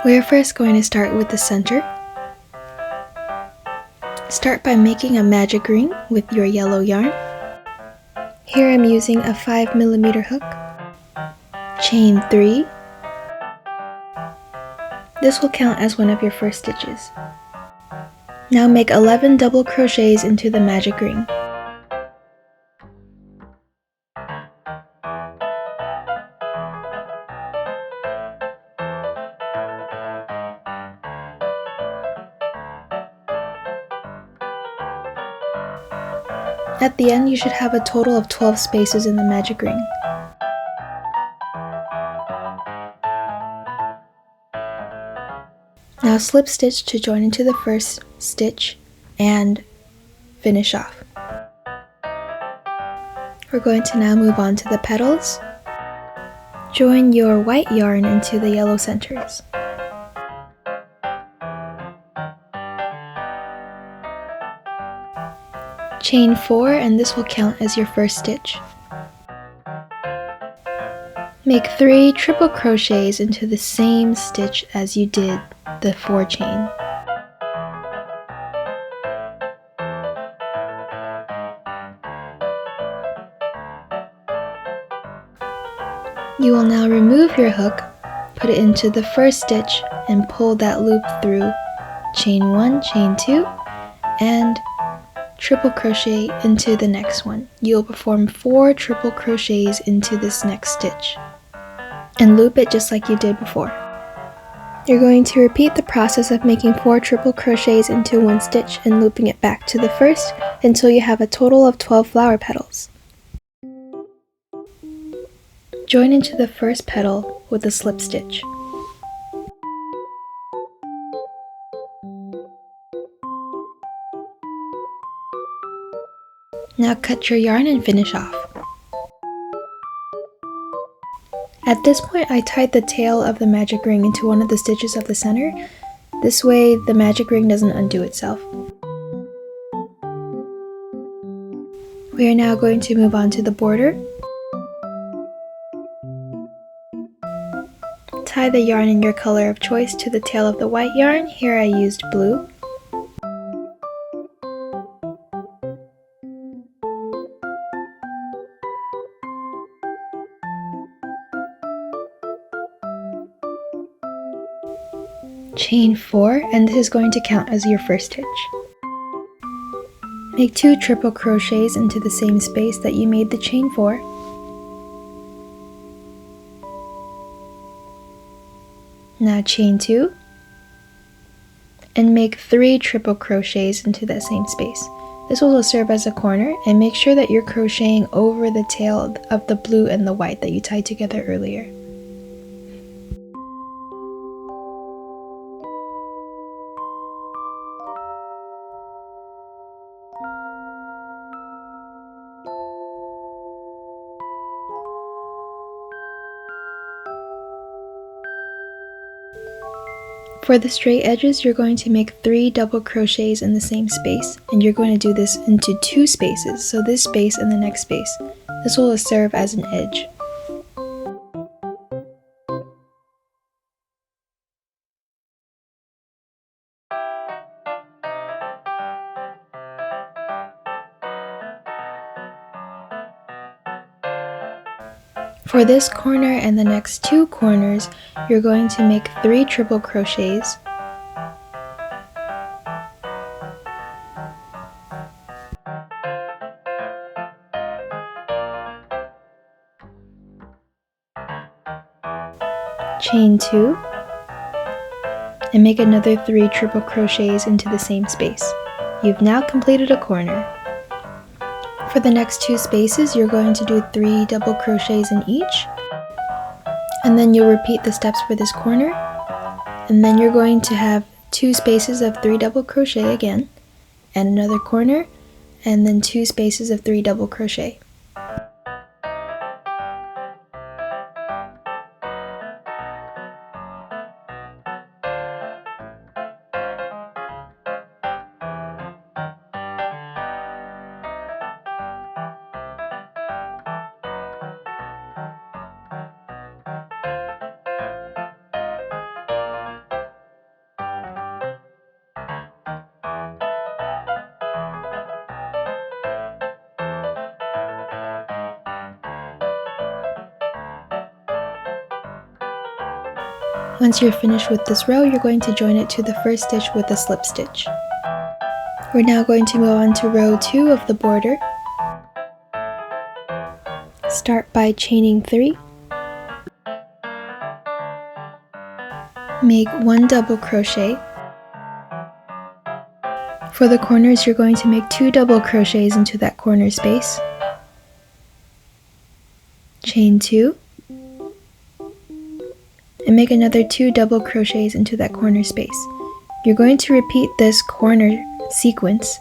We are first going to start with the center. Start by making a magic ring with your yellow yarn. Here I'm using a 5mm hook. Chain 3. This will count as one of your first stitches. Now make 11 double crochets into the magic ring. At the end, you should have a total of 12 spaces in the magic ring. Now slip stitch to join into the first stitch and finish off. We're going to now move on to the petals. Join your white yarn into the yellow centers. Chain 4, and this will count as your first stitch. Make 3 triple crochets into the same stitch as you did the 4 chain. You will now remove your hook, put it into the first stitch, and pull that loop through. Chain 1, chain 2, and triple crochet into the next one. You'll perform 4 triple crochets into this next stitch and loop it just like you did before. You're going to repeat the process of making 4 triple crochets into one stitch and looping it back to the first until you have a total of 12 flower petals. Join into the first petal with a slip stitch. Now cut your yarn and finish off. At this point, I tied the tail of the magic ring into one of the stitches of the center. This way the magic ring doesn't undo itself. We are now going to move on to the border. Tie the yarn in your color of choice to the tail of the white yarn. Here I used blue. Chain 4, and this is going to count as your first stitch. Make 2 triple crochets into the same space that you made the chain for. Now chain 2 and make 3 triple crochets into that same space. This will serve as a corner, and make sure that you're crocheting over the tail of the blue and the white that you tied together earlier. For the straight edges, you're going to make 3 double crochets in the same space, and you're going to do this into 2 spaces, so this space and the next space. This will serve as an edge. For this corner and the next 2 corners, you're going to make 3 triple crochets. Chain 2 and make another 3 triple crochets into the same space. You've now completed a corner. For the next 2 spaces, you're going to do 3 double crochets in each, and then you'll repeat the steps for this corner, and then you're going to have 2 spaces of 3 double crochet again, and another corner, and then 2 spaces of 3 double crochet. Once you're finished with this row, you're going to join it to the first stitch with a slip stitch. We're now going to move on to row 2 of the border. Start by chaining 3. Make 1 double crochet. For the corners, you're going to make 2 double crochets into that corner space. Chain 2. And make another 2 double crochets into that corner space. You're going to repeat this corner sequence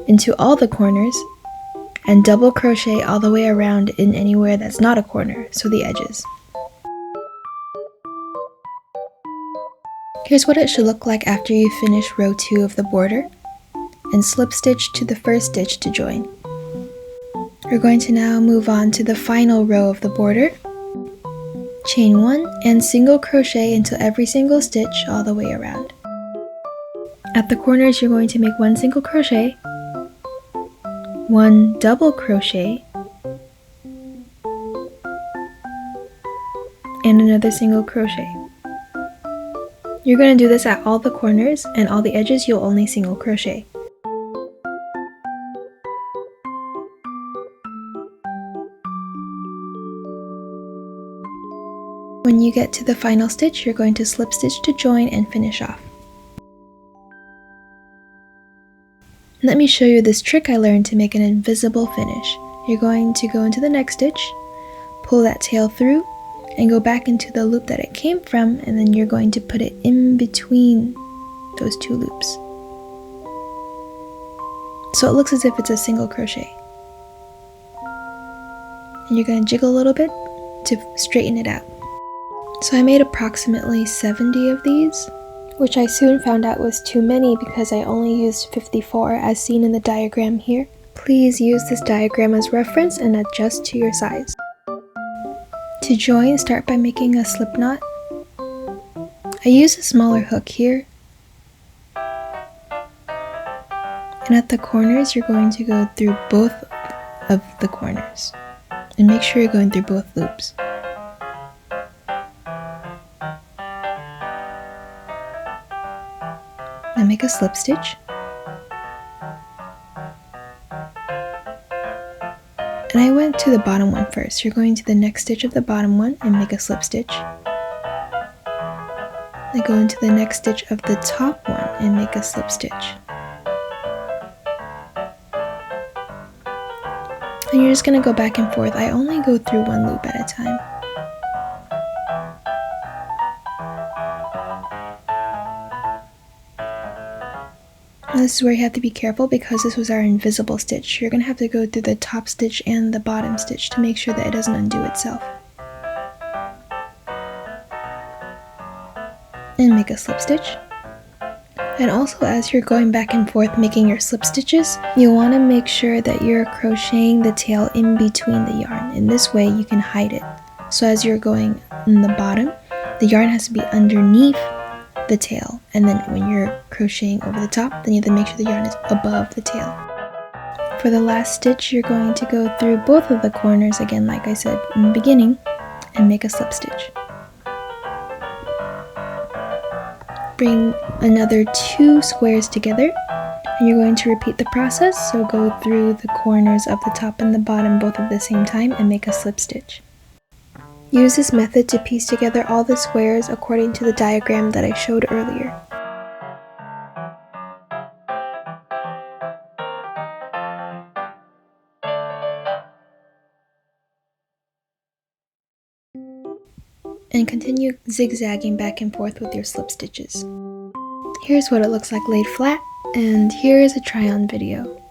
into all the corners and double crochet all the way around in anywhere that's not a corner, so the edges. Here's what it should look like after you finish row 2 of the border, and slip stitch to the first stitch to join. We're going to now move on to the final row of the border. Chain 1 and single crochet into every single stitch all the way around. At the corners, you're going to make 1 single crochet, 1 double crochet, and another single crochet. You're going to do this at all the corners, and all the edges you'll only single crochet. When you get to the final stitch, you're going to slip stitch to join and finish off. Let me show you this trick I learned to make an invisible finish. You're going to go into the next stitch, pull that tail through, and go back into the loop that it came from, and then you're going to put it in between those 2 loops. So it looks as if it's a single crochet. And you're going to jiggle a little bit to straighten it out. So I made approximately 70 of these, which I soon found out was too many because I only used 54 as seen in the diagram here. Please use this diagram as reference and adjust to your size. To join, start by making a slip knot. I use a smaller hook here. And at the corners, you're going to go through both of the corners. And make sure you're going through both loops. Now make a slip stitch. And I went to the bottom one first. You're going to the next stitch of the bottom one and make a slip stitch. Then go into the next stitch of the top one and make a slip stitch. And you're just going to go back and forth. I only go through 1 loop at a time. This is where you have to be careful because this was our invisible stitch. You're going to have to go through the top stitch and the bottom stitch to make sure that it doesn't undo itself. And make a slip stitch. And also, as you're going back and forth making your slip stitches, you want to make sure that you're crocheting the tail in between the yarn. In this way you can hide it. So as you're going in the bottom, the yarn has to be underneath the tail, and then when you're crocheting over the top, then you have to make sure the yarn is above the tail. For the last stitch, you're going to go through both of the corners again, like I said in the beginning, and make a slip stitch. Bring another 2 squares together, and you're going to repeat the process, so go through the corners of the top and the bottom both at the same time and make a slip stitch. Use this method to piece together all the squares according to the diagram that I showed earlier. And continue zigzagging back and forth with your slip stitches. Here's what it looks like laid flat, and here is a try-on video.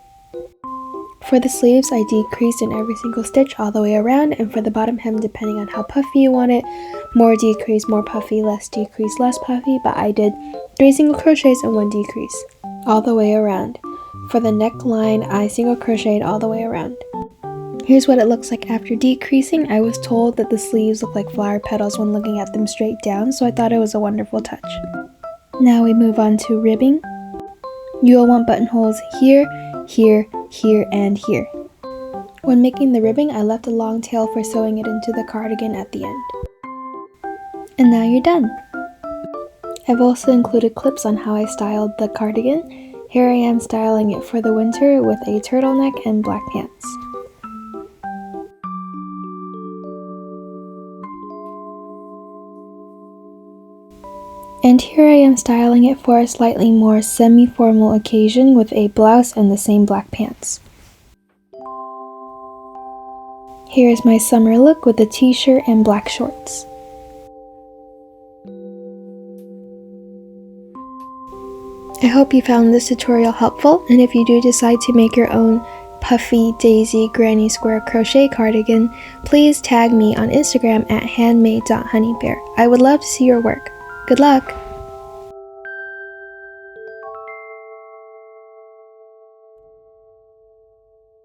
For the sleeves, I decreased in every single stitch all the way around, and for the bottom hem, depending on how puffy you want it, more decrease, more puffy, less decrease, less puffy, but I did 3 single crochets and 1 decrease all the way around. For the neckline, I single crocheted all the way around. Here's what it looks like after decreasing. I was told that the sleeves look like flower petals when looking at them straight down, so I thought it was a wonderful touch. Now we move on to ribbing. You will want buttonholes here, here, here, and here. When making the ribbing, I left a long tail for sewing it into the cardigan at the end. And now you're done! I've also included clips on how I styled the cardigan. Here I am styling it for the winter with a turtleneck and black pants. And here I am styling it for a slightly more semi-formal occasion with a blouse and the same black pants. Here's my summer look with a t-shirt and black shorts. I hope you found this tutorial helpful, and if you do decide to make your own puffy daisy granny square crochet cardigan, please tag me on Instagram at handmade.honeybear. I would love to see your work. Good luck!